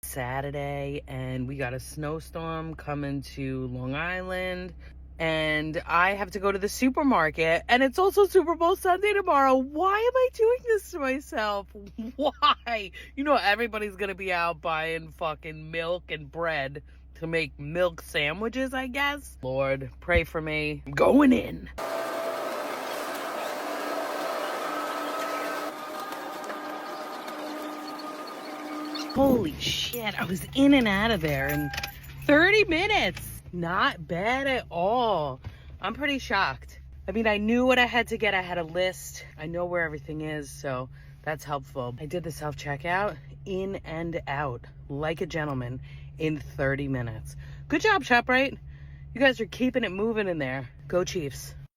Saturday, and we got a snowstorm coming to Long Island, and I have to go to the supermarket, and it's also Super Bowl Sunday tomorrow. Why am I doing this to myself? Why? You know, everybody's gonna be out buying fucking milk and bread to make milk sandwiches, I guess. Lord, pray for me. I'm going in. Holy shit, I was in and out of there in 30 minutes. Not bad at all. I'm pretty shocked. I mean, I knew what I had to get. I had a list. I know where everything is, so that's helpful. I did the self-checkout in and out like a gentleman in 30 minutes. Good job, ShopRite. You guys are keeping it moving in there. Go Chiefs.